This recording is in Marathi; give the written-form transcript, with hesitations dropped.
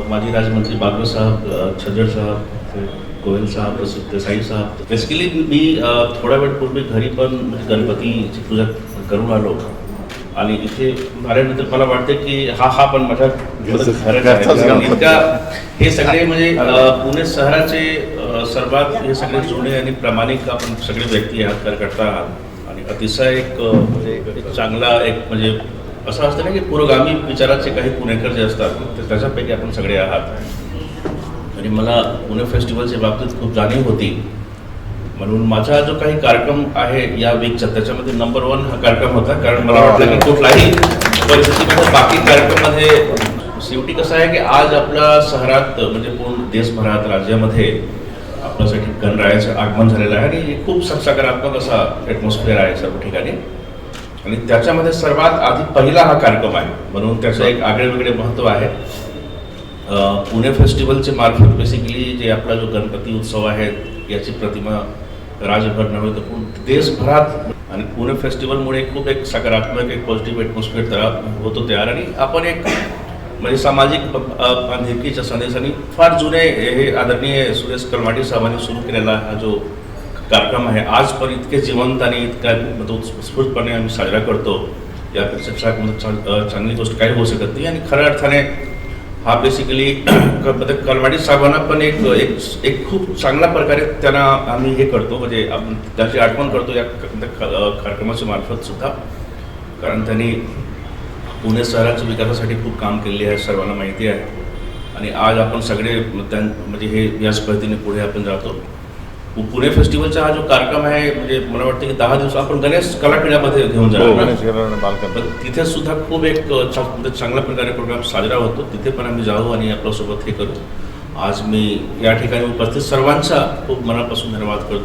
माजी राज्यमंत्री बागवे साहब, छज्जर साहब, गोयल साहब, प्रसिद्ध साई साहब. बेसिकली मी थोड्या वेळ पूर्वी घरी पण गणपतीची पूजा करून आलो आणि इथे आल्यानंतर मला वाटते की हा पण माझ्या घरच आहे. इतका हे सगळे म्हणजे पुणे शहराचे सर्वात हे सगळे जुने आणि प्रामाणिक आपण सगळे व्यक्ती आहात, कार्यकर्ता आहात आणि अतिशय एक चांगला म्हणजे असं असतं ना की पुरोगामी विचाराचे काही पुणेकर जे असतात तर त्याच्यापैकी आपण सगळे आहात. आणि मला पुणे फेस्टिवलच्या बाबतीत खूप जाणीव होती, म्हणून माझा जो काही कार्यक्रम आहे या वीकचा त्याच्यामध्ये नंबर 1 हा कार्यक्रम होता. कारण मला वाटलं की कुठलाही परिस्थितीमध्ये बाकी कार्यक्रमामध्ये शेवटी कसं आहे की आज आपल्या शहरात म्हणजे पूर्ण देशभरात राज्यामध्ये आपल्यासाठी गणरायाचं आगमन झालेलं आहे आणि खूप सकारात्मक असा ॲटमॉस्फिअर आहे सर्व ठिकाणी आणि त्याच्यामध्ये सर्वात आधी पहिला हा कार्यक्रम आहे, म्हणून त्याचं एक आगळेवेगळे महत्त्व आहे. पुणे फेस्टिवलचे मार्फत बेसिकली जे आपला जो गणपती उत्सव आहे याची प्रतिमा राज्यभर नव्हे तर पूर्ण देशभरात आणि पुणे फेस्टिवलमुळे खूप एक सकारात्मक एक पॉझिटिव्ह ॲटमॉस्फिअर तयार होतो तयार आणि आपण एक म्हणजे सामाजिक बांधिलकीच्या संदेशाने फार जुने हे आदरणीय सुरेश कलमाडी साहेबांनी सुरू केलेला हा जो कार्यक्रम आहे आज पण इतके जिवंत आणि इतका उत्स्फूर्तपणे आम्ही साजरा करतो. यापेक्षा चांगली गोष्ट काही होऊ शकत नाही आणि खऱ्या अर्थाने हा बेसिकली कलमाडी साहेबांना पण एक खूप चांगल्या प्रकारे त्यांना आम्ही हे करतो म्हणजे आपण त्याची आठवण करतो या कार्यक्रमाच्या मार्फत सुद्धा, कारण त्यांनी पुणे शहराच्या विकासासाठी खूप काम केलेले आहे, सर्वांना माहिती आहे. आणि आज आपण सगळे म्हणजे हे याच पद्धतीने पुढे आपण जातो. पुणे फेस्टिवलचा हा जो कार्यक्रम आहे म्हणजे मला वाटतं की 10 दिवस आपण गणेश कलापिंडामध्ये घेऊन जाणार, तिथे सुद्धा खूप एक चांगल्या प्रकारे प्रोग्राम साजरा होतो. तिथे पण आम्ही जाऊ आणि आपल्यासोबत हे करू. आज मी या ठिकाणी उपस्थित सर्वांचा खूप मनापासून धन्यवाद करतो.